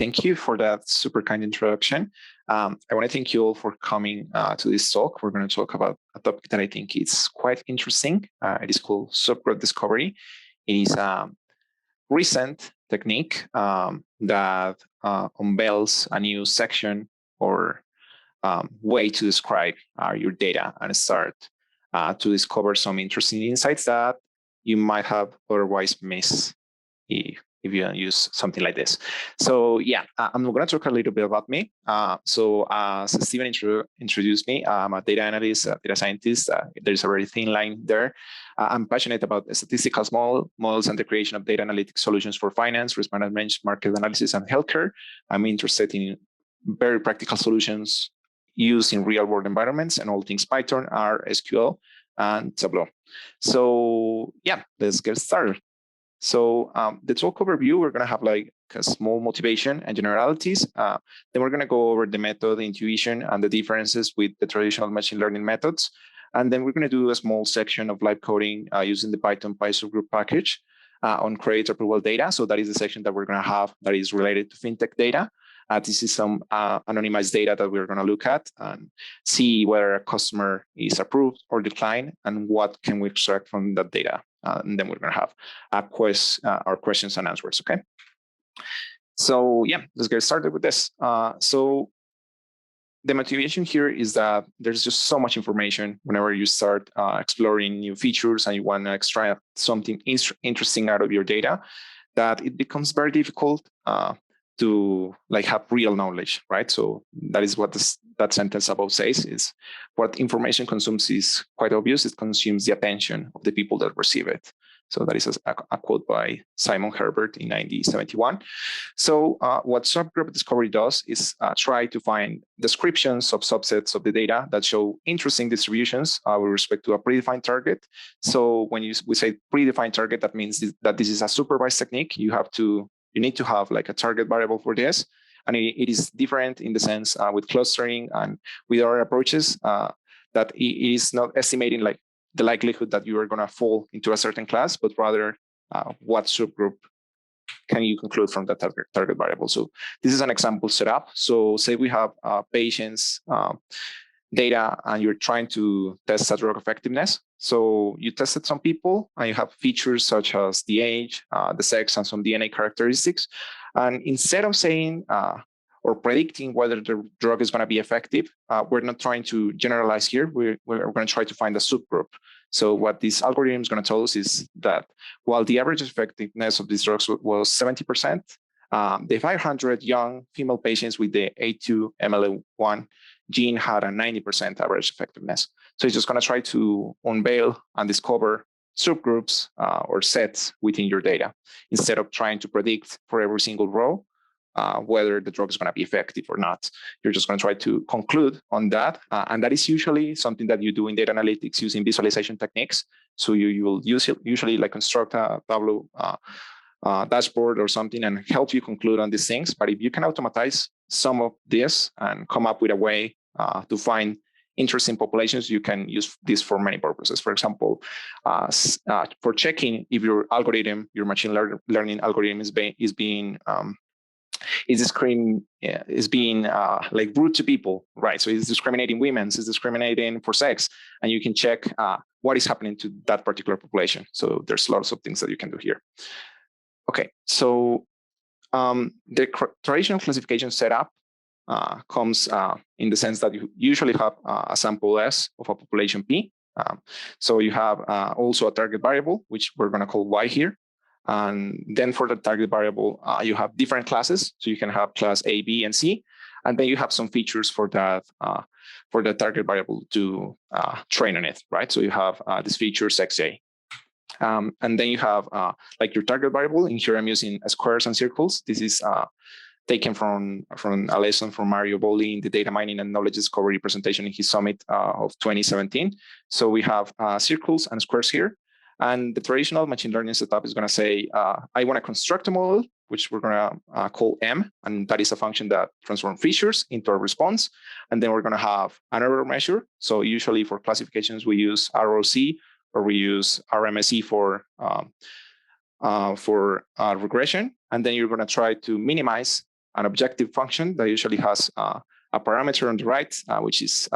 Thank you for that super kind introduction. I want to thank you all for coming to this talk. We're going to talk about a topic that I think is quite interesting. It is called subgroup discovery. It is a recent technique that unveils a new section or way to describe your data and start to discover some interesting insights that you might have otherwise missed if you use something like this. So yeah, I'm going to talk a little bit about me. So as Steven introduced me, I'm a data analyst, a data scientist. There's a very thin line there. I'm passionate about statistical models and the creation of data analytics solutions for finance, risk management, market analysis, and healthcare. I'm interested in very practical solutions used in real world environments and all things Python, R, SQL, and Tableau. So yeah, let's get started. So the talk overview, we're going to have like a small motivation and generalities. Then we're going to go over the method, the intuition, and the differences with the traditional machine learning methods. And then we're going to do a small section of live coding using the Python pysubgroup package on credit approval data. So that is the section that we're going to have that is related to fintech data. This is some anonymized data that we're going to look at and see whether a customer is approved or declined and what can we extract from that data. And then we're going to have our questions and answers, okay? So yeah, let's get started with this. So the motivation here is that there's just so much information whenever you start exploring new features and you want to extract something interesting out of your data, that it becomes very difficult to like have real knowledge, right? So that is what that sentence above says, is what information consumes is quite obvious. It consumes the attention of the people that receive it. So that is a quote by Simon Herbert in 1971. So what subgroup discovery does is try to find descriptions of subsets of the data that show interesting distributions with respect to a predefined target. So when we say predefined target, that means that this is a supervised technique. You need to have like a target variable for this. And it is different in the sense with clustering and with other approaches that it is not estimating like the likelihood that you are going to fall into a certain class, but rather what subgroup can you conclude from that target variable. So this is an example setup. So say we have patients data and you're trying to test a drug effectiveness. So you tested some people and you have features such as the age, the sex, and some DNA characteristics. And instead of saying or predicting whether the drug is going to be effective, we're not trying to generalize here. We're going to try to find a subgroup. So what this algorithm is going to tell us is that while the average effectiveness of these drugs was 70%, the 500 young female patients with the A2-MLA1 gene had a 90% average effectiveness. So it's just going to try to unveil and discover subgroups or sets within your data instead of trying to predict for every single row whether the drug is going to be effective or not. You're just going to try to conclude on that. And that is usually something that you do in data analytics using visualization techniques. So you will usually like construct a Tableau dashboard or something and help you conclude on these things. But if you can automatize some of this and come up with a way to find interesting populations, you can use this for many purposes. For example, for checking if your algorithm, your machine learning algorithm is being like rude to people, right? So it's discriminating women, it's discriminating for sex, and you can check what is happening to that particular population. So there's lots of things that you can do here. Okay, so the traditional classification setup comes in the sense that you usually have a sample S of a population P. So you have also a target variable, which we're going to call Y here. And then for the target variable, you have different classes. So you can have class A, B, and C. And then you have some features for that for the target variable to train on it, right? So you have this feature XA. And then you have like your target variable. In here, I'm using squares and circles. This is taken from a lesson from Mario Bolli in the data mining and knowledge discovery presentation in his summit of 2017. So we have circles and squares here. And the traditional machine learning setup is going to say, I want to construct a model, which we're going to call M. And that is a function that transforms features into a response. And then we're going to have an error measure. So usually for classifications, we use ROC or we use RMSE for regression. And then you're going to try to minimize an objective function that usually has a parameter on the right, which is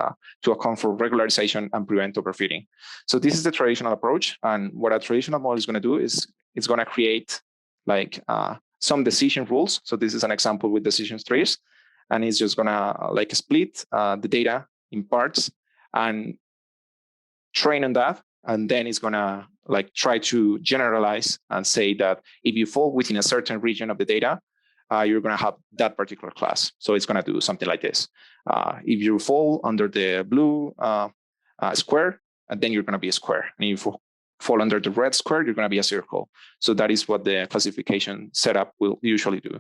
to account for regularization and prevent overfitting. So this is the traditional approach. And what a traditional model is going to do is it's going to create like some decision rules. So this is an example with decision trees. And it's just going to like split the data in parts and train on that. And then it's going to like try to generalize and say that if you fall within a certain region of the data, you're going to have that particular class. So it's going to do something like this. If you fall under the blue square, then you're going to be a square. And if you fall under the red square, you're going to be a circle. So that is what the classification setup will usually do.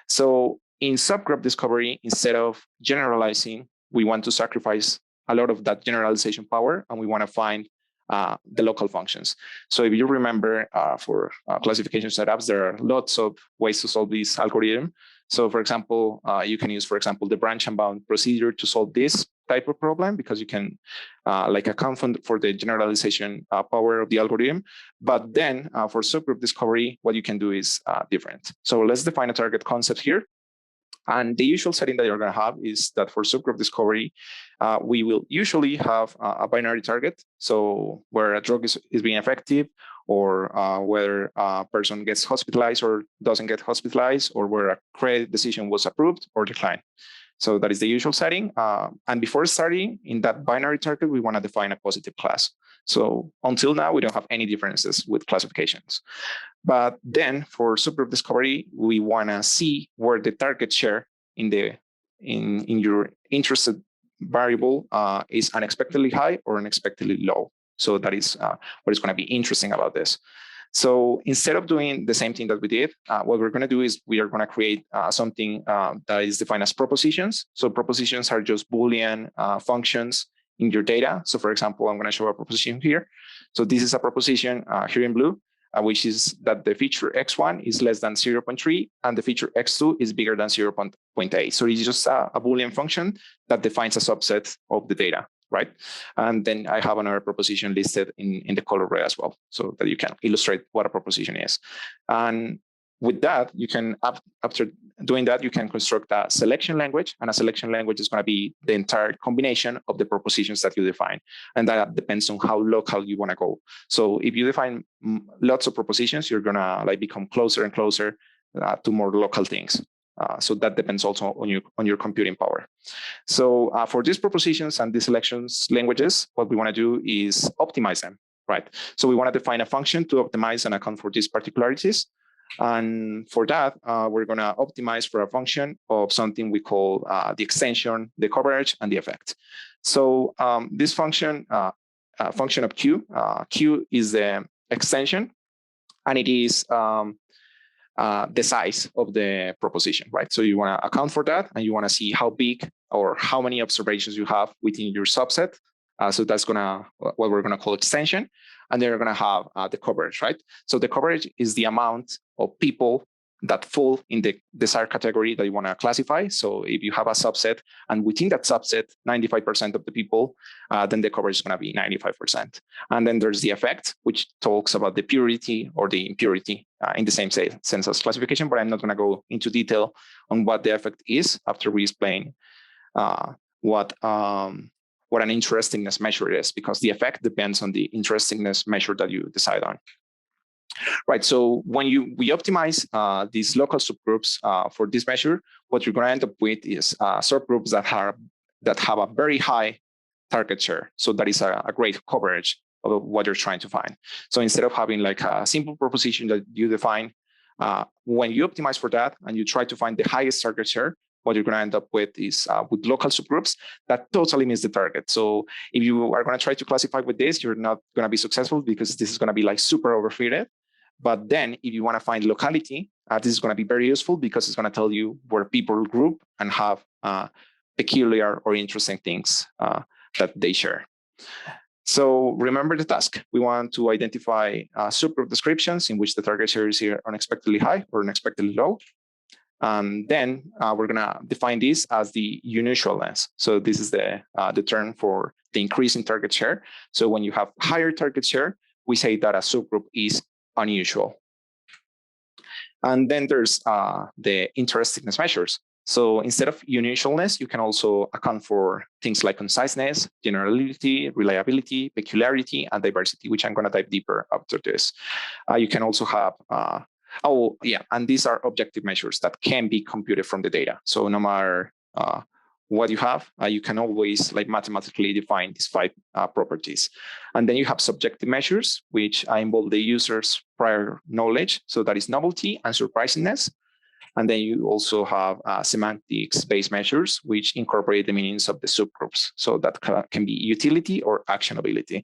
So in subgroup discovery, instead of generalizing, we want to sacrifice a lot of that generalization power, and we want to find the local functions. So if you remember for classification setups, there are lots of ways to solve this algorithm. So for example, you can use, for example, the branch and bound procedure to solve this type of problem, because you can like account for the generalization power of the algorithm. But then for subgroup discovery, what you can do is different. So let's define a target concept here. And the usual setting that you're going to have is that for subgroup discovery, we will usually have a binary target. So where a drug is being effective, or whether a person gets hospitalized or doesn't get hospitalized, or where a credit decision was approved or declined. So that is the usual setting. And before starting in that binary target, we want to define a positive class. So until now, we don't have any differences with classifications. But then for subgroup discovery, we want to see where the target share in your interested variable is unexpectedly high or unexpectedly low. So that is what is going to be interesting about this. So instead of doing the same thing that we did, what we're going to do is we are going to create something that is defined as propositions. So propositions are just Boolean functions in your data. So for example, I'm going to show a proposition here. So this is a proposition here in blue, which is that the feature x1 is less than 0.3 and the feature x2 is bigger than 0.8. So it's just a Boolean function that defines a subset of the data, right? And then I have another proposition listed in the color red as well, so that you can illustrate what a proposition is. And with that, you can, after doing that, you can construct a selection language, and a selection language is going to be the entire combination of the propositions that you define. And that depends on how local you want to go. So if you define lots of propositions, you're going to like become closer and closer to more local things. So that depends also on your computing power. So for these propositions and these selections languages, what we want to do is optimize them, right? So we want to define a function to optimize and account for these particularities. And for that, we're going to optimize for a function of something we call the extension, the coverage, and the effect. So this function, function of Q, Q is the extension, and it is the size of the proposition, right? So you want to account for that, and you want to see how big or how many observations you have within your subset. So that's what we're going to call extension. And then we're going to have the coverage, right? So the coverage is the amount of people that fall in the desired category that you want to classify. So if you have a subset, and within that subset, 95% of the people, then the coverage is going to be 95%. And then there's the effect, which talks about the purity or the impurity in the same sense as classification, but I'm not going to go into detail on what the effect is after we explain what an interestingness measure is, because the effect depends on the interestingness measure that you decide on. Right, so when we optimize these local subgroups for this measure, what you're going to end up with is subgroups that have a very high target share. So that is a great coverage of what you're trying to find. So instead of having like a simple proposition that you define, when you optimize for that and you try to find the highest target share, what you're going to end up with is with local subgroups that totally miss the target. So if you are going to try to classify with this, you're not going to be successful, because this is going to be like super overfitted. But then if you want to find locality, this is going to be very useful, because it's going to tell you where people group and have peculiar or interesting things that they share. So remember the task. We want to identify subgroup descriptions in which the target share is here unexpectedly high or unexpectedly low. And then we're going to define this as the unusualness. So this is the term for the increase in target share. So when you have higher target share, we say that a subgroup is unusual. And then there's the interestingness measures. So instead of unusualness, you can also account for things like conciseness, generality, reliability, peculiarity, and diversity, which I'm going to dive deeper after this. You can also have, and these are objective measures that can be computed from the data. So no matter what you have, you can always mathematically define these 5 properties. And then you have subjective measures, which involve the user's prior knowledge. So that is novelty and surprisingness. And then you also have semantics-based measures, which incorporate the meanings of the subgroups. So that can be utility or actionability.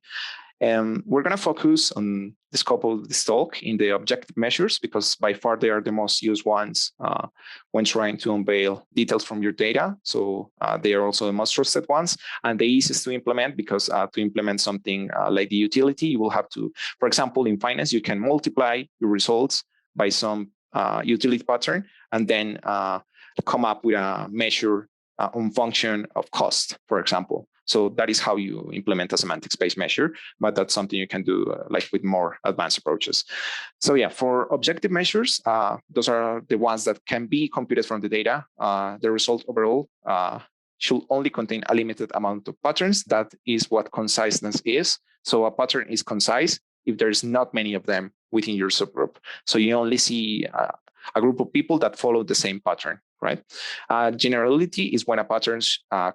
We're going to focus on the scope of this talk in the objective measures, because by far they are the most used ones when trying to unveil details from your data. So they are also the most trusted ones and the easiest to implement, because to implement something like the utility, you will have to, for example, in finance, you can multiply your results by some utility pattern and then come up with a measure on function of cost, for example. So that is how you implement a semantics-based measure, but that's something you can do with more advanced approaches. So yeah, for objective measures, those are the ones that can be computed from the data. The result overall should only contain a limited amount of patterns. That is what conciseness is. So a pattern is concise if there's not many of them within your subgroup. So you only see a group of people that follow the same pattern, right? Generality is when a pattern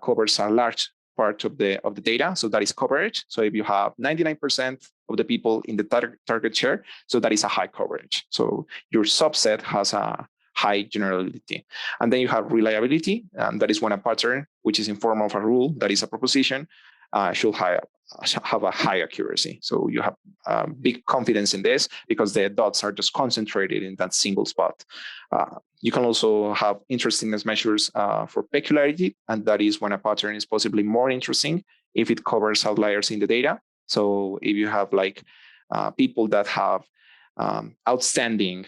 covers a large part of the data. So that is coverage. So if you have 99% of the people in the target share, so that is a high coverage. So your subset has a high generality. And then you have reliability, and that is when a pattern, which is in form of a rule, that is a proposition, should have a high accuracy. So you have big confidence in this because the dots are just concentrated in that single spot. You can also have interestingness measures for peculiarity, and that is when a pattern is possibly more interesting if it covers outliers in the data. So if you have people that have outstanding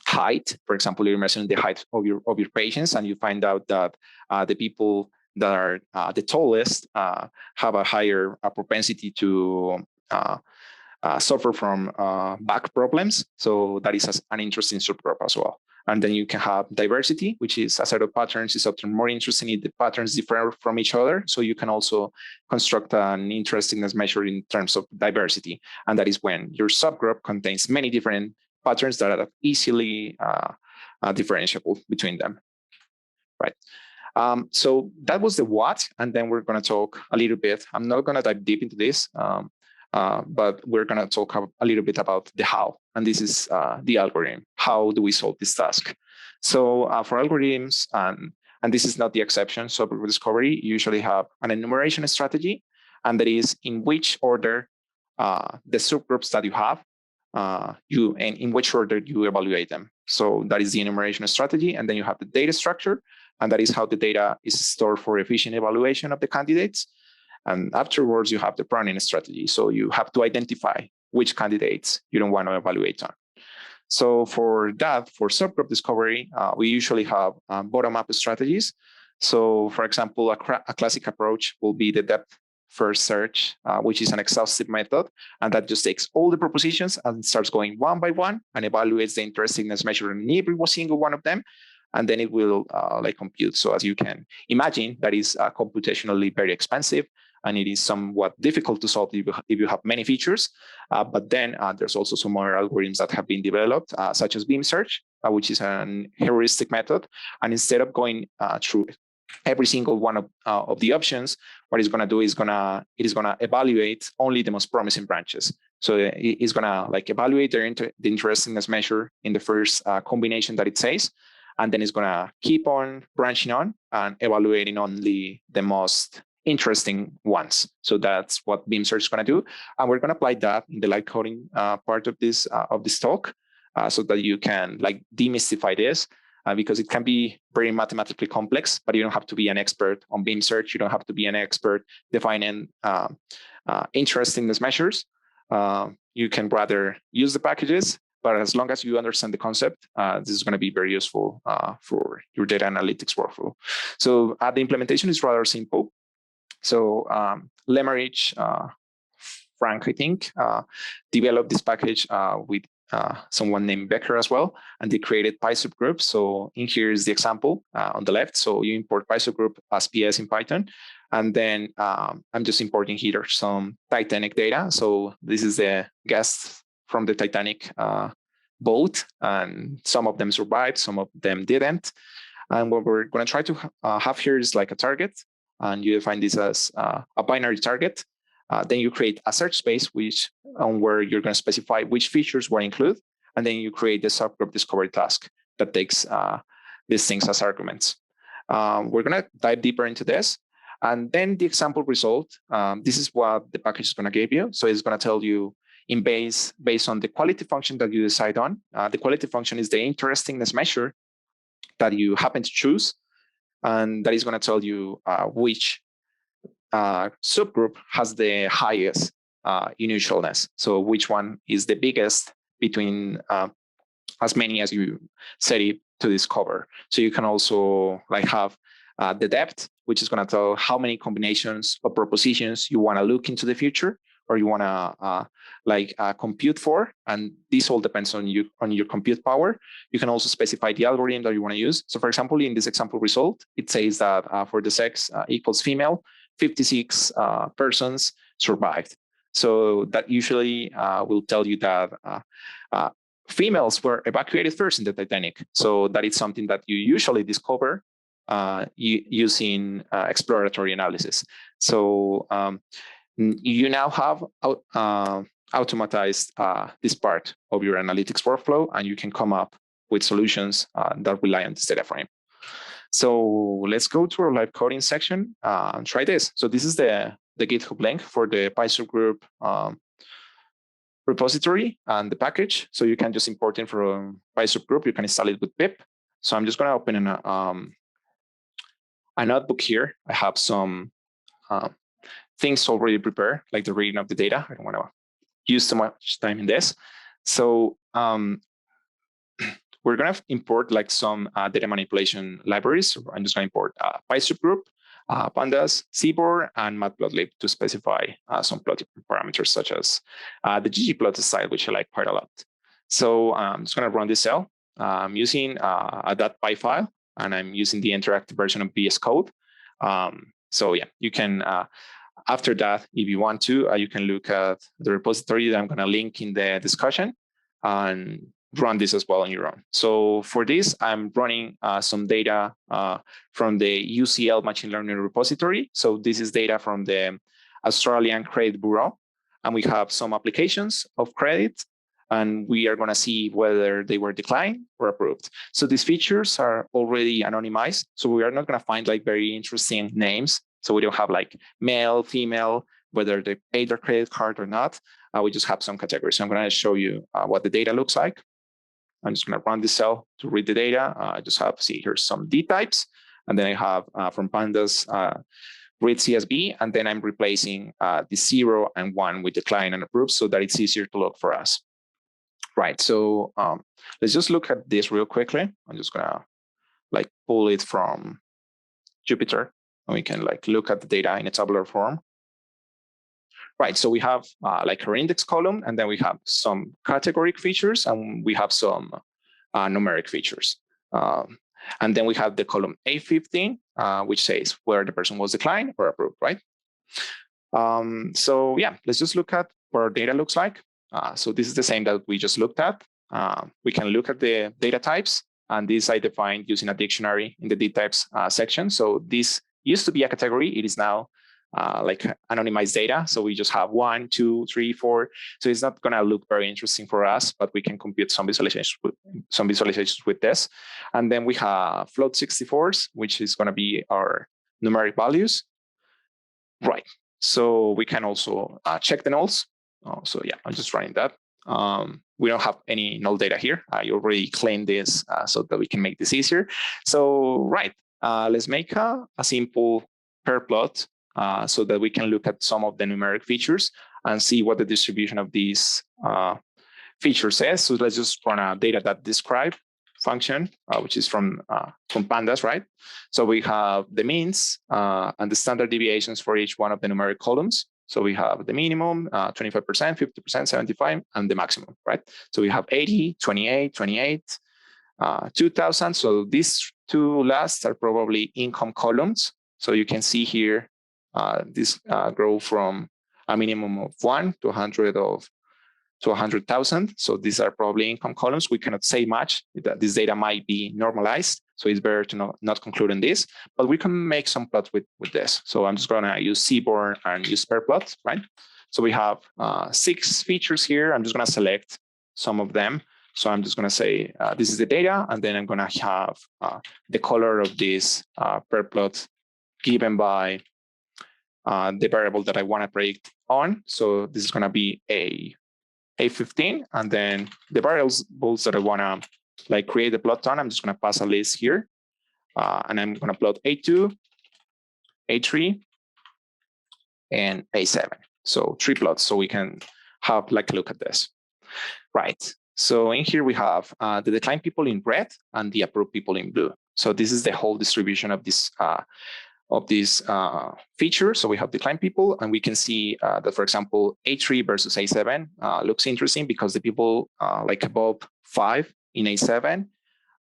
height, for example, you're measuring the height of your patients, and you find out that the people that are the tallest have a higher propensity to suffer from back problems. So that is an interesting subgroup as well. And then you can have diversity, which is a set of patterns is often more interesting if the patterns differ from each other. So you can also construct an interestingness measure in terms of diversity. And that is when your subgroup contains many different patterns that are easily differentiable between them, right? So that was the what, and then we're going to talk a little bit. I'm not going to dive deep into this, but we're going to talk a little bit about the how, and this is the algorithm. How do we solve this task? So for algorithms, and this is not the exception, so for discovery, you usually have an enumeration strategy, and that is in which order the subgroups that you have, and in which order you evaluate them. So that is the enumeration strategy, and then you have the data structure, and that is how the data is stored for efficient evaluation of the candidates. And afterwards, you have the pruning strategy. So you have to identify which candidates you don't want to evaluate on. So for that, for subgroup discovery, we usually have bottom-up strategies. So for example, a classic approach will be the depth first search, which is an exhaustive method, and that just takes all the propositions and starts going one by one and evaluates the interestingness measure in every single one of them, and then it will compute. So as you can imagine, that is computationally very expensive, and it is somewhat difficult to solve if you have many features. But then there's also some more algorithms that have been developed, such as beam search, which is an heuristic method. And instead of going through every single one of the options, what it's going to do is it is going to evaluate only the most promising branches. So it's going to evaluate the interestingness measure in the first combination that it says, and then it's going to keep on branching on and evaluating only the most interesting ones. So that's what beam search is going to do, and we're going to apply that in the light coding part of this talk, so that you can demystify this. Because it can be very mathematically complex, but you don't have to be an expert on beam search. You don't have to be an expert defining interestingness measures. You can rather use the packages, but as long as you understand the concept, this is going to be very useful for your data analytics workflow. So the implementation is rather simple. So Lemarich, Frank, I think, developed this package with someone named Becker as well, and they created pysubgroup. So in here is the example on the left. So you import pysubgroup as PS in Python, and then I'm just importing here some Titanic data. So this is the guests from the Titanic boat, and some of them survived, some of them didn't. And what we're going to try to have here is like a target, and you define this as a binary target. Then you create a search space where you're going to specify which features were included, and then you create the subgroup discovery task that takes these things as arguments. We're going to dive deeper into this. And then the example result, this is what the package is going to give you. So it's going to tell you based on the quality function that you decide on. The quality function is the interestingness measure that you happen to choose, and that is going to tell you which subgroup has the highest unusualness. So which one is the biggest between as many as you set it to discover. So you can also like have the depth, which is going to tell how many combinations of propositions you want to look into the future, or you want to compute for, and this all depends on your compute power. You can also specify the algorithm that you want to use. So for example, in this example result, it says that for the sex equals female, 56 persons survived. So that usually will tell you that females were evacuated first in the Titanic. So that is something that you usually discover using exploratory analysis. So you now have automatized this part of your analytics workflow, and you can come up with solutions that rely on this data frame. So let's go to our live coding section and try this. So this is the GitHub link for the pysubgroup repository and the package. So you can just import it from pysubgroup. You can install it with pip. So I'm just going to open a notebook here. I have some things already prepared, like the reading of the data. I don't want to use too much time in this. So we're going to import like some data manipulation libraries. So I'm just going to import pysubgroup, pandas, seaborn, and matplotlib to specify some plotting parameters such as the ggplot style, which I like quite a lot. So I'm just going to run this cell. I'm using a .py file, and I'm using the interactive version of VS Code. So yeah, you can, after that, if you want to, you can look at the repository that I'm going to link in the discussion and run this as well on your own. So for this, I'm running some data from the UCL machine learning repository. So this is data from the Australian Credit Bureau, and we have some applications of credit, and we are going to see whether they were declined or approved. So these features are already anonymized, so we are not going to find like very interesting names. So we don't have like male, female, whether they paid their credit card or not. We just have some categories. So I'm going to show you what the data looks like. I'm just going to run this cell to read the data. I just have, see, here's some D types. And then I have from pandas, read CSV. And then I'm replacing the 0 and 1 with decline and approved so that it's easier to look for us. Right, so let's just look at this real quickly. I'm just going to like pull it from Jupyter, and we can like look at the data in a tabular form. Right, so we have like our index column, and then we have some categoric features, and we have some numeric features. And then we have the column A15, which says whether the person was declined or approved, right? So yeah, let's just look at what our data looks like. So this is the same that we just looked at. We can look at the data types, and this I defined using a dictionary in the D types section. So this used to be a category. It is now like anonymized data. So we just have 1, 2, 3, 4. So it's not going to look very interesting for us, but we can compute some visualizations with this. And then we have float 64s, which is going to be our numeric values. Right. So we can also check the nulls. So yeah, I'm just running that. We don't have any null data here. I already claimed this so that we can make this easier. So right, let's make a simple pair plot so that we can look at some of the numeric features and see what the distribution of these features is. So let's just run a data.describe function, which is from pandas, right? So we have the means and the standard deviations for each one of the numeric columns. So we have the minimum, 25%, 50%, 75, and the maximum, right? So we have 80, 28, 28, 2,000. So these two last are probably income columns. So you can see here, this grow from a minimum of 1 to 100 to 100,000. So these are probably income columns. We cannot say much. This data might be normalized. So it's better to not conclude on this, but we can make some plots with this. So I'm just gonna use Seaborn and use pair plot, right? So we have 6 features here. I'm just gonna select some of them. So I'm just gonna say, this is the data, and then I'm gonna have the color of this pair plot given by the variable that I wanna predict on. So this is gonna be A15, and then the variables that I wanna like create the plot on, I'm just gonna pass a list here, and I'm gonna plot A2, A3, and A7. So 3 plots, so we can have like a look at this. Right, so in here we have the declined people in red and the approved people in blue. So this is the whole distribution of this feature. So we have declined people, and we can see that, for example, A3 versus A7 looks interesting because the people like above 5 in A7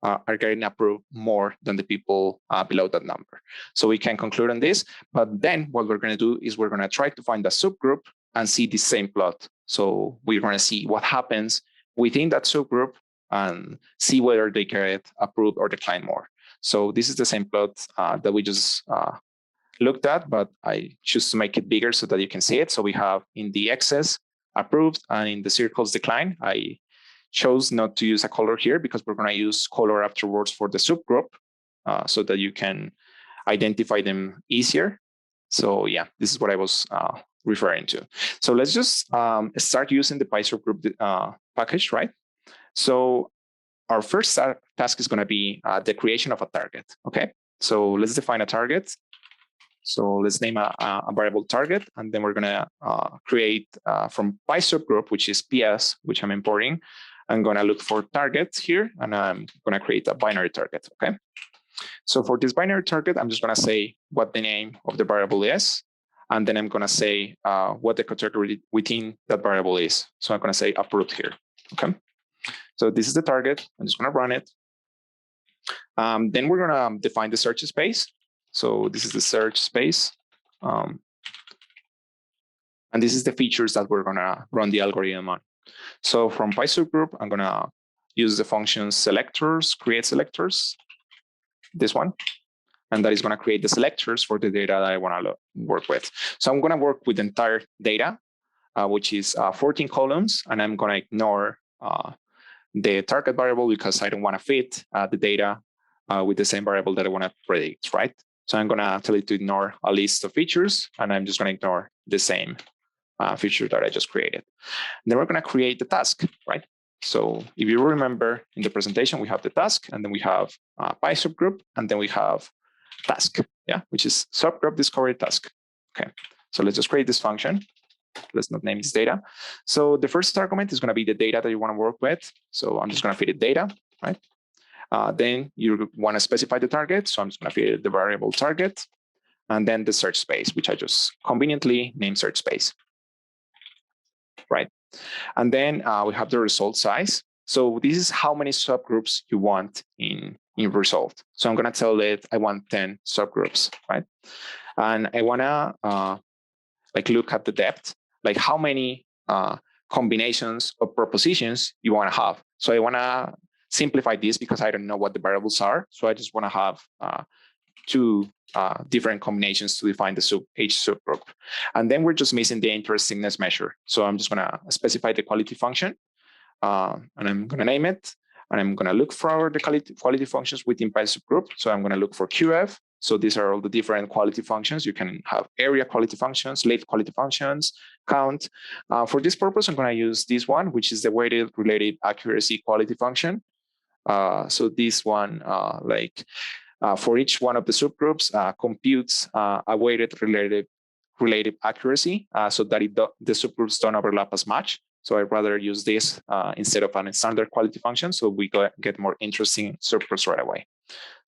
are getting approved more than the people below that number. So we can conclude on this, but then what we're going to do is we're going to try to find a subgroup and see the same plot. So we're going to see what happens within that subgroup and see whether they get approved or declined more. So this is the same plot that we just looked at, but I choose to make it bigger so that you can see it. So we have in the X's approved and in the circles decline. I chose not to use a color here because we're going to use color afterwards for the subgroup so that you can identify them easier. So yeah, this is what I was referring to. So let's just start using the pysubgroup package, right? So our first task is going to be the creation of a target. Okay, so let's define a target. So let's name a variable target, and then we're going to create from pysubgroup, which is PS, which I'm importing. I'm going to look for targets here, and I'm going to create a binary target. Okay. So for this binary target, I'm just going to say what the name of the variable is, and then I'm going to say what the category within that variable is. So I'm going to say approved here. Okay. So this is the target. I'm just going to run it. Then we're going to define the search space. So this is the search space. And this is the features that we're going to run the algorithm on. So from pysubgroup, I'm going to use the function selectors, create selectors, this one. And that is going to create the selectors for the data that I want to work with. So I'm going to work with the entire data, which is 14 columns. And I'm going to ignore the target variable because I don't want to fit the data with the same variable that I want to predict, right? So I'm going to tell it to ignore a list of features, and I'm just going to ignore the same feature that I just created. And then we're going to create the task, right? So if you remember in the presentation, we have the task, and then we have pysubgroup, and then we have task, yeah, which is subgroup discovery task. Okay, so let's just create this function. Let's not name this data. So the first argument is going to be the data that you want to work with. So I'm just going to feed it data, right? Then you want to specify the target. So I'm just going to feed it the variable target, and then the search space, which I just conveniently named search space, right? And then we have the result size. So this is how many subgroups you want in result. So I'm going to tell it I want 10 subgroups, right? And I want to like look at the depth, like how many combinations of propositions you want to have. So I want to simplify this because I don't know what the variables are. So I just want to have 2 different combinations to define the each subgroup. And then we're just missing the interestingness measure. So I'm just going to specify the quality function, and I'm going to name it. And I'm going to look for the quality functions within pysubgroup. So I'm going to look for QF. So these are all the different quality functions. You can have area quality functions, late quality functions, count. For this purpose, I'm going to use this one, which is the weighted related accuracy quality function. So this one, for each one of the subgroups, computes a weighted relative accuracy so that the subgroups don't overlap as much. So I'd rather use this instead of a standard quality function, so we get more interesting subgroups right away.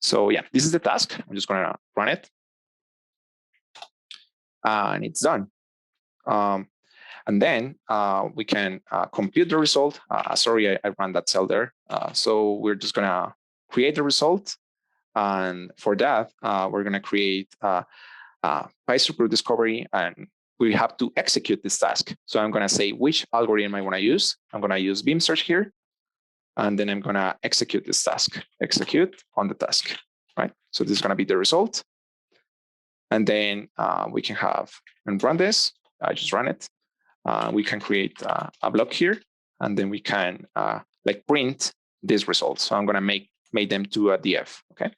So yeah, this is the task. I'm just going to run it. And it's done. And then we can compute the result. Sorry, I ran that cell there. So we're just going to create the result. And for that, we're going to create pysubgroup discovery, and we have to execute this task. So I'm going to say which algorithm I want to use. I'm going to use beam search here. And then I'm going to execute this task, execute on the task, right? So this is going to be the result. And then we can have and run this. I just run it. We can create a block here, and then we can like print these results. So I'm going to make them to a df. Okay.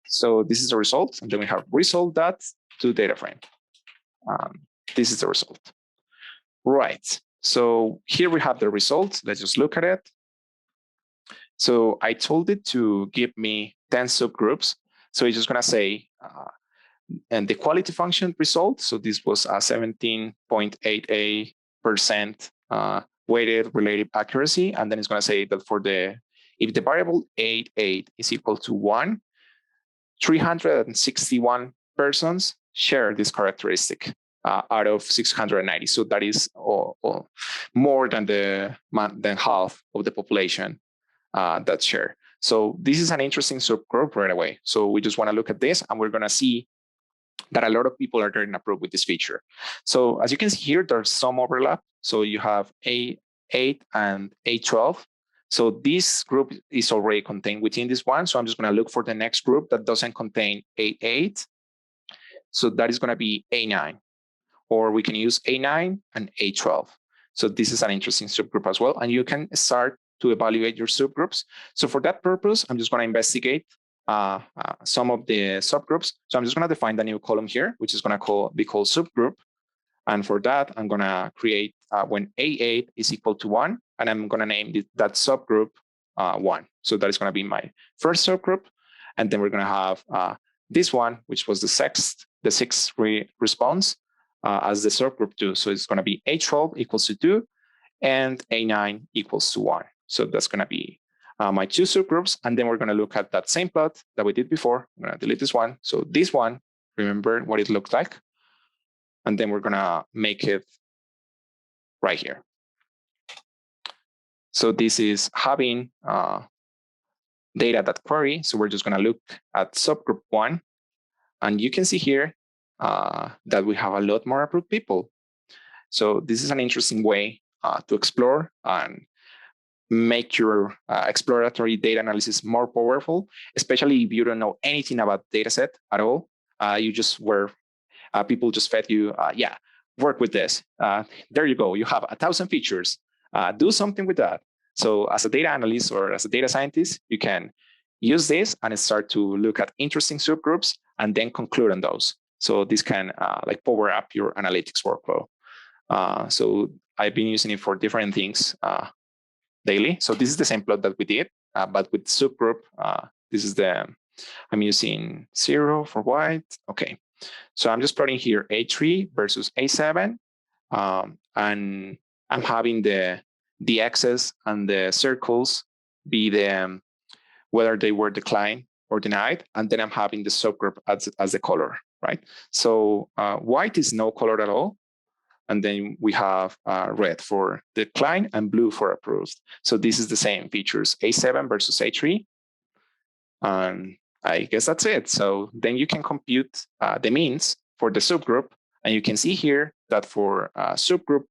So this is the result, and then we have result that to data frame. This is the result. Right. So here we have the result. Let's just look at it. So I told it to give me 10 subgroups. So it's just going to say, and the quality function result. So this was a 17.88% weighted relative accuracy. And then it's going to say that if the variable 88 is equal to 1, 361 persons share this characteristic out of 690. So that is more than half of the population that share. So this is an interesting subgroup right away. So we just want to look at this, and we're going to see that a lot of people are getting approved with this feature. So as you can see here, there's some overlap. So you have A8 and A12. So this group is already contained within this one. So I'm just going to look for the next group that doesn't contain A8. So that is going to be A9, or we can use A9 and A12. So this is an interesting subgroup as well. And you can start to evaluate your subgroups. So for that purpose, I'm just going to investigate some of the subgroups. So I'm just going to define the new column here, which is going to be called subgroup. And for that, I'm going to create when A8 is equal to 1, and I'm going to name that subgroup 1. So that is going to be my first subgroup. And then we're going to have this one, which was the sixth response as the subgroup 2. So it's going to be A12 equals to 2 and A9 equals to 1. So that's going to be my two subgroups. And then we're going to look at that same plot that we did before. I'm going to delete this one. So this one, remember what it looked like. And then we're going to make it right here. So this is having data.query. So we're just going to look at subgroup 1. And you can see here that we have a lot more approved people. So this is an interesting way to explore and make your exploratory data analysis more powerful, especially if you don't know anything about dataset at all. You just people just fed you, yeah, work with this. There you go. You have 1,000 features. Do something with that. So as a data analyst or as a data scientist, you can use this and start to look at interesting subgroups and then conclude on those. So this can like power up your analytics workflow. So I've been using it for different things daily. So this is the same plot that we did, but with subgroup. This is I'm using 0 for white. Okay. So I'm just plotting here A3 versus A7. And I'm having the axis and the circles be whether they were declined or denied. And then I'm having the subgroup as the color, right? So white is no color at all. And then we have red for decline and blue for approved. So this is the same features, A7 versus A3. And I guess that's it. So then you can compute the means for the subgroup. And you can see here that for subgroup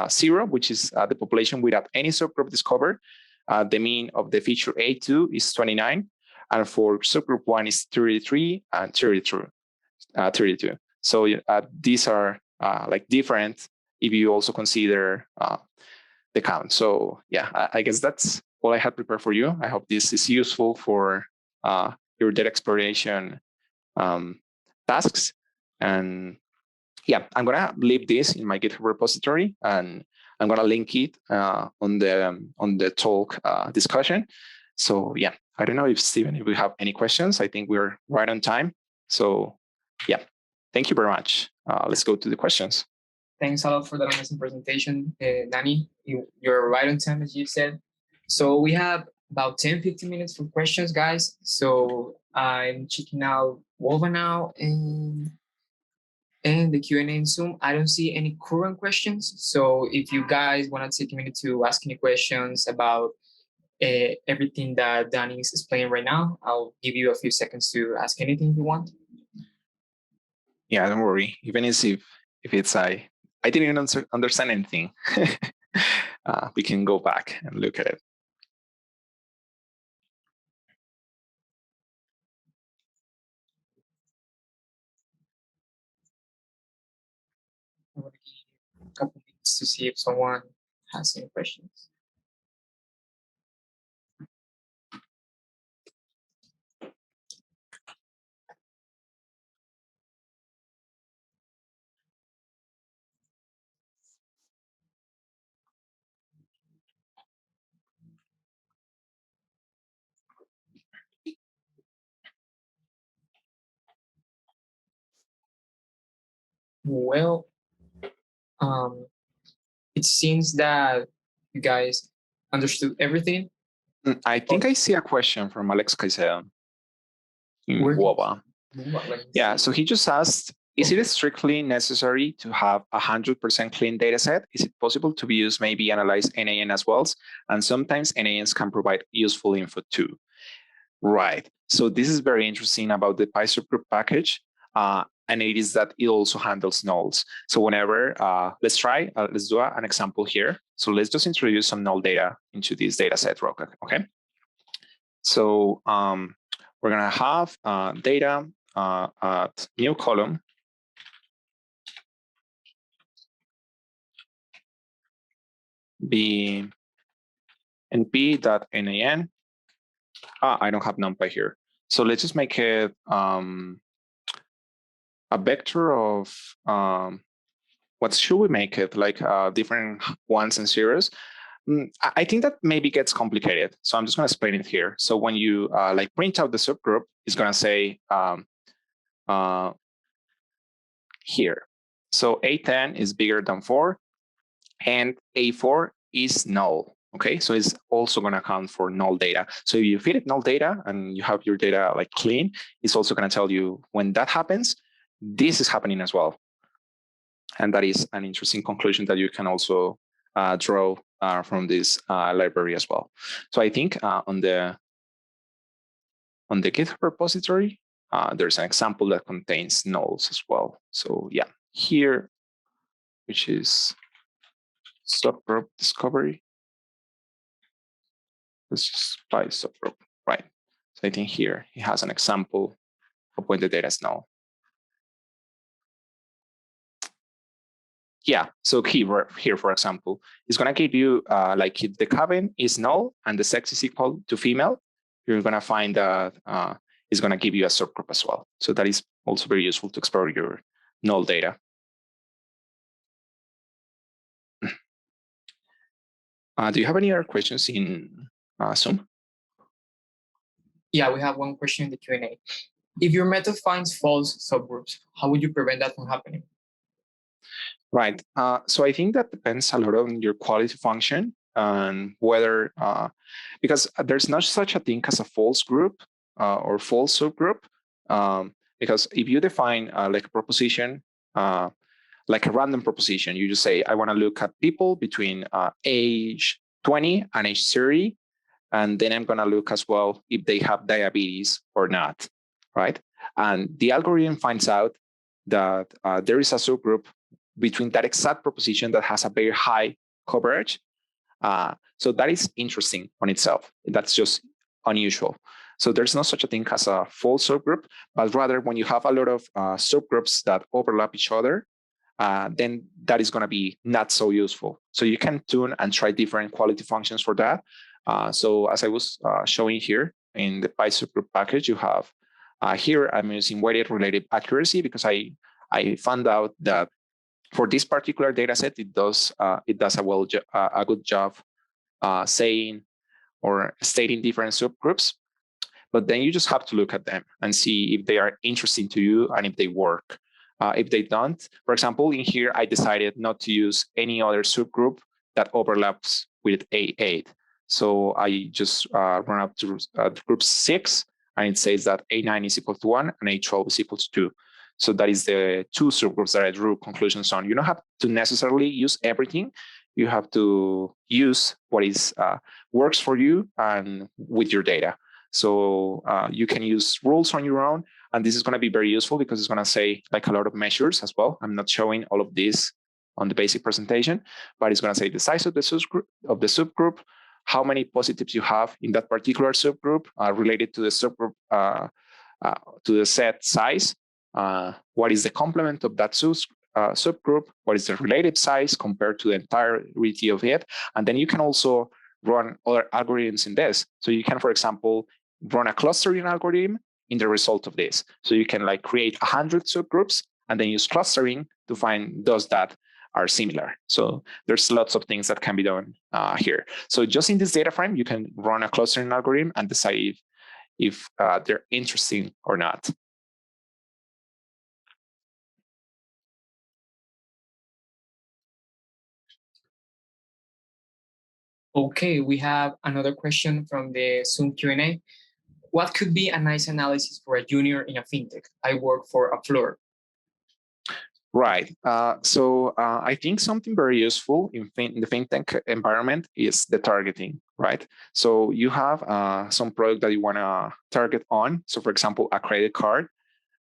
0, which is the population without any subgroup discovered, the mean of the feature A2 is 29. And for subgroup 1 is 33 and 32. So these are like different if you also consider the count. So yeah, I guess that's all I had prepared for you. I hope this is useful for your data exploration tasks. And yeah, I'm gonna leave this in my GitHub repository, and I'm gonna link it on the talk discussion. So yeah, I don't know if Steven, if we have any questions. I think we're right on time. So yeah, thank you very much. Let's go to the questions. Thanks a lot for that amazing presentation, Danny. You're right on time, as you said. So we have about 10-15 minutes for questions, guys. So I'm checking out Wolva now, and And the Q&A in Zoom, I don't see any current questions. So if you guys want to take a minute to ask any questions about everything that Danny is explaining right now, I'll give you a few seconds to ask anything you want. Yeah, don't worry. Even if it's I didn't understand anything, we can go back and look at it. I'm going to give a couple minutes to see if someone has any questions. Well, it seems that you guys understood everything. I think I see a question from Alex Caicedo in Where- WOBA. Let me Yeah, see. so he just asked, is it strictly necessary to have 100% clean data set? Is it possible to use maybe analyze NAN as well? And sometimes NANs can provide useful info too. Right. So this is very interesting about the pysubgroup package. And it is that it also handles nulls. So whenever, let's do an example here. So let's just introduce some null data into this data set real quick, okay? So we're gonna have data at new column. Be np.nan. I don't have numpy here. So let's just make it a vector of what should we make it, like different ones and zeros. I think that maybe gets complicated. So I'm just going to explain it here. So when you like print out the subgroup, it's going to say here. So A10 is bigger than 4 and A4 is null. Okay, so it's also going to count for null data. So if you feed it null data and you have your data like clean, it's also going to tell you when that happens, this is happening as well. And that is an interesting conclusion that you can also draw from this library as well. So I think on the GitHub repository, there's an example that contains nulls as well. So yeah, here, which is subgroup discovery. Let's just by subgroup, right? So I think here he has an example of when the data is null. Yeah, so here, for example, is going to give you like if the cabin is null and the sex is equal to female, you're going to find that it's going to give you a subgroup as well. So that is also very useful to explore your null data. Do you have any other questions in Zoom? Yeah, we have one question in the Q&A. If your method finds false subgroups, how would you prevent that from happening? Right. So I think that depends a lot on your quality function and whether, because there's not such a thing as a false group or false subgroup. Because if you define like a proposition, like a random proposition, you just say, I want to look at people between age 20 and age 30. And then I'm going to look as well if they have diabetes or not, right? And the algorithm finds out that there is a subgroup between that exact proposition that has a very high coverage. So that is interesting on itself. That's just unusual. So there's no such a thing as a full subgroup, but rather when you have a lot of subgroups that overlap each other, then that is going to be not so useful. So you can tune and try different quality functions for that. So as I was showing here in the pysubgroup package, you have here I'm using weighted relative accuracy because I found out that for this particular data set, it does a good job saying or stating different subgroups. But then you just have to look at them and see if they are interesting to you and if they work. If they don't, for example, in here, I decided not to use any other subgroup that overlaps with A8. So I just run up to group 6, and it says that A9 is equal to 1 and A12 is equal to 2. So that is the two subgroups that I drew conclusions on. You don't have to necessarily use everything. You have to use what is works for you and with your data. So you can use rules on your own, and this is going to be very useful because it's going to say like a lot of measures as well. I'm not showing all of this on the basic presentation, but it's going to say the size of the subgroup, how many positives you have in that particular subgroup related to the subgroup, to the set size, what is the complement of that subgroup, what is the relative size compared to the entirety of it. And then you can also run other algorithms in this. So you can, for example, run a clustering algorithm in the result of this. So you can like create 100 subgroups and then use clustering to find those that are similar. So there's lots of things that can be done here. So just in this data frame, you can run a clustering algorithm and decide if they're interesting or not. Okay, we have another question from the Zoom Q&A. What could be a nice analysis for a junior in a fintech? I work for a floor. Right. So I think something very useful in the fintech environment is the targeting, right? So you have some product that you want to target on. So for example, a credit card,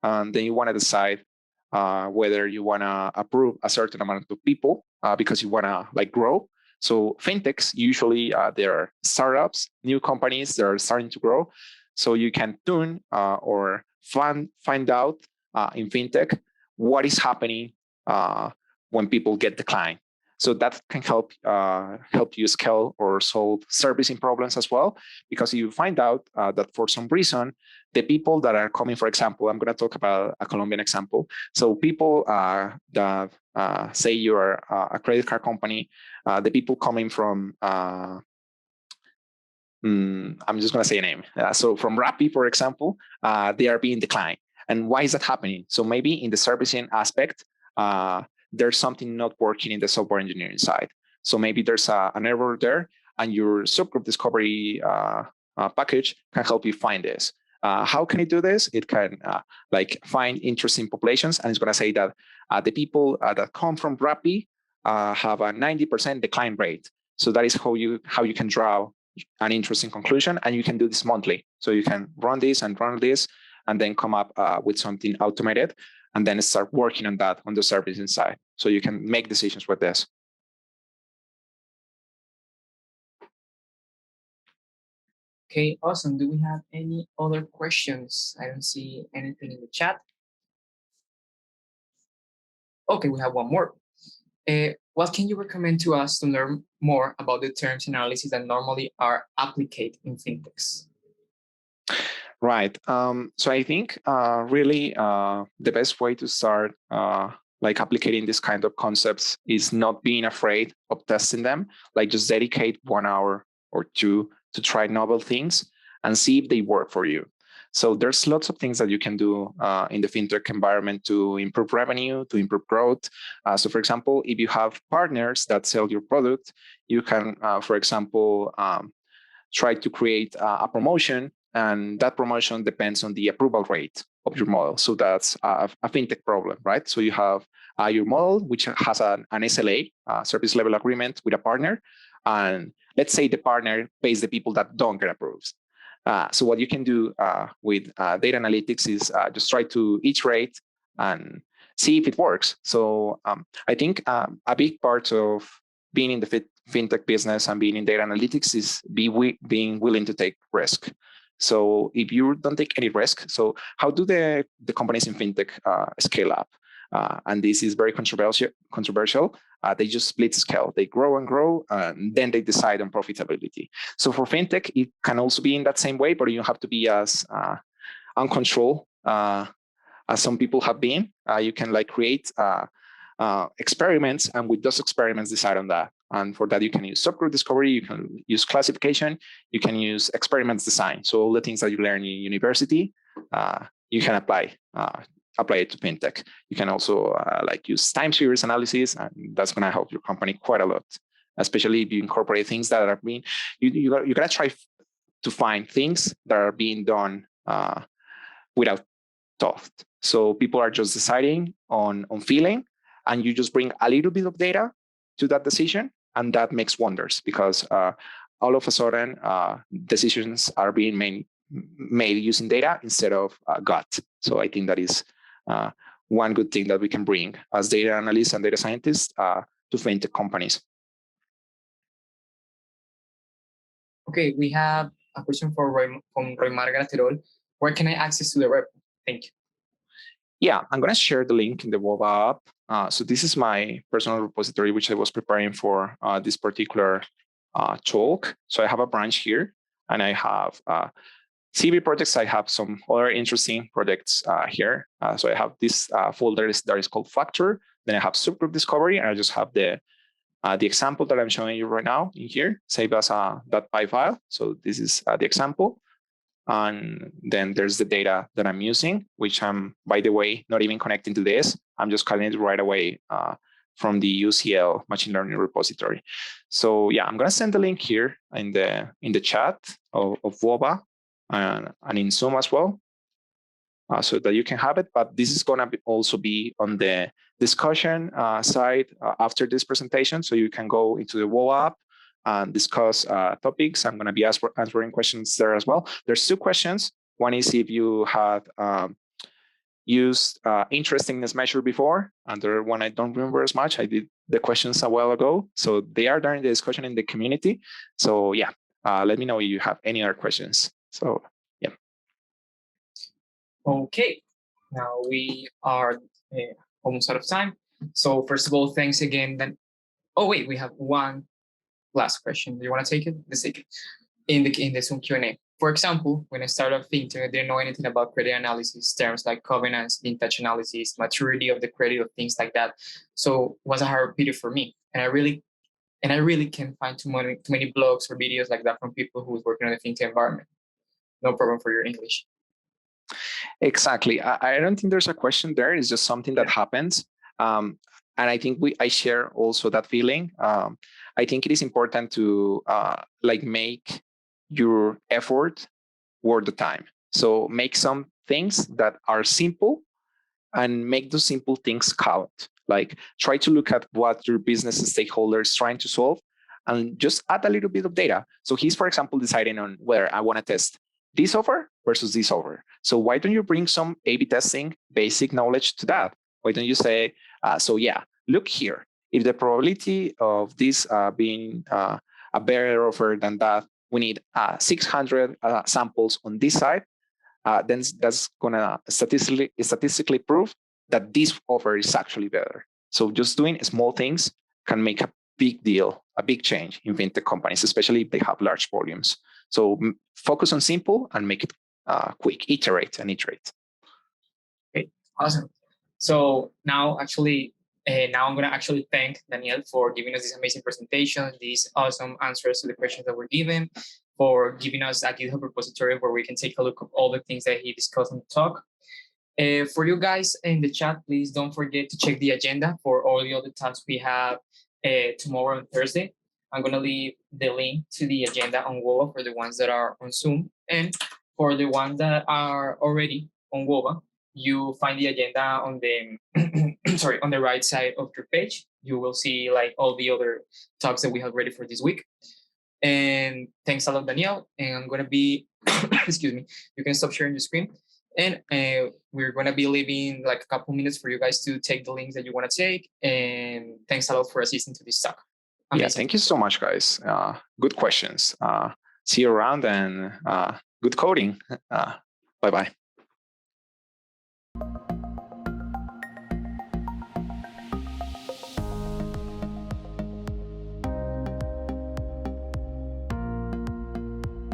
and then you want to decide whether you want to approve a certain amount of people because you want to like grow. So fintechs usually they're startups, new companies that are starting to grow. So you can tune or find out in fintech what is happening when people get declined. So that can help you scale or solve servicing problems as well, because you find out that for some reason the people that are coming, for example, I'm going to talk about a Colombian example. So people that say you're a credit card company, the people coming from I'm just going to say a name. So from Rappi, for example, they are being declined. And why is that happening? So maybe in the servicing aspect, there's something not working in the software engineering side. So maybe there's an error there, and your subgroup discovery package can help you find this. How can it do this? It can like find interesting populations, and it's going to say that the people that come from Rappi have a 90% decline rate. So that is how you can draw an interesting conclusion, and you can do this monthly. So you can run this, and then come up with something automated, and then start working on that on the servicing side. So you can make decisions with this. Okay, awesome. Do we have any other questions? I don't see anything in the chat. Okay, we have one more. What can you recommend to us to learn more about the terms analysis that normally are applied in fintechs? Right. So I think really the best way to start like applying this kind of concepts is not being afraid of testing them. Like just dedicate 1 hour or two to try novel things and see if they work for you. So there's lots of things that you can do in the fintech environment to improve revenue, to improve growth. So for example, if you have partners that sell your product, you can, for example, try to create a promotion, and that promotion depends on the approval rate of your model. So that's a fintech problem, right? So you have your model, which has an SLA, service level agreement with a partner. And let's say the partner pays the people that don't get approved. So what you can do with data analytics is just try to iterate and see if it works. So I think a big part of being in the fintech business and being in data analytics is being willing to take risk. So if you don't take any risk, so how do the companies in fintech scale up? And this is very controversial. They just split scale. They grow and grow, and then they decide on profitability. So for fintech, it can also be in that same way, but you have to be as uncontrolled as some people have been. You can like create experiments, and with those experiments decide on that. And for that, you can use subgroup discovery, you can use classification, you can use experiments design. So all the things that you learn in university, you can apply it to fintech. You can also like use time series analysis, and that's going to help your company quite a lot, especially if you incorporate things that are being, you gotta try to find things that are being done without soft. So people are just deciding on feeling, and you just bring a little bit of data to that decision, and that makes wonders because all of a sudden decisions are being made using data instead of gut. So I think that is one good thing that we can bring as data analysts and data scientists to fintech companies. Okay, we have a question from Roy Margaterol. Where can I access to the repo? Thank you. Yeah, I'm going to share the link in the WOBA app. So this is my personal repository, which I was preparing for this particular talk. So I have a branch here, and I have CV projects. I have some other interesting projects here. So I have this folder that is called Factor. Then I have subgroup discovery, and I just have the example that I'm showing you right now in here, saved as a .py file. So this is the example. And then there's the data that I'm using, which I'm, by the way, not even connecting to this. I'm just calling it right away from the UCL machine learning repository. So yeah, I'm going to send the link here in the chat of WOBA and in Zoom as well, so that you can have it. But this is going to also be on the discussion side after this presentation. So you can go into the WOBA app and discuss topics. I'm going to be answering questions there as well. There's two questions. One is if you had used interestingness measure before, and the other one I don't remember as much. I did the questions a while ago. So they are during the discussion in the community. So yeah, let me know if you have any other questions. So yeah. Okay, now we are almost out of time. So first of all, thanks again. Then, oh wait, we have one last question. Do you want to take it? Let's take it in the Zoom Q&A. For example, when I started off Fintech, I didn't know anything about credit analysis, terms like covenants, vintage analysis, maturity of the credit, of things like that. So it was a hard period for me, and I really can't find too many blogs or videos like that from people who's working in the Fintech environment. No problem for your English. Exactly. I don't think there's a question there. It's just something that happens. And I think I share also that feeling. I think it is important to make your effort worth the time. So make some things that are simple and make those simple things count. Like try to look at what your business stakeholders trying to solve and just add a little bit of data. So he's, for example, deciding on whether I want to test this offer versus this offer. So why don't you bring some A/B testing basic knowledge to that? Why don't you say, so yeah, look here. If the probability of this being a better offer than that, we need 600 samples on this side, then that's gonna statistically prove that this offer is actually better. So just doing small things can make a big deal, a big change in fintech companies, especially if they have large volumes. So focus on simple and make it quick, iterate and iterate. Okay, awesome. So now now I'm going to actually thank Daniel for giving us this amazing presentation, these awesome answers to the questions that were given, for giving us a GitHub repository where we can take a look at all the things that he discussed in the talk. For you guys in the chat, please don't forget to check the agenda for all the other tasks we have tomorrow and Thursday. I'm going to leave the link to the agenda on WOBA for the ones that are on Zoom. And for the ones that are already on WOBA, you find the agenda on the on the right side of your page. You will see like all the other talks that we have ready for this week. And thanks a lot, Daniel. And I'm going to be, excuse me, you can stop sharing the screen. And we're going to be leaving like a couple minutes for you guys to take the links that you want to take. And thanks a lot for assisting to this talk. Amazing. Yeah, thank you so much, guys. Good questions. See you around, and good coding. Bye-bye.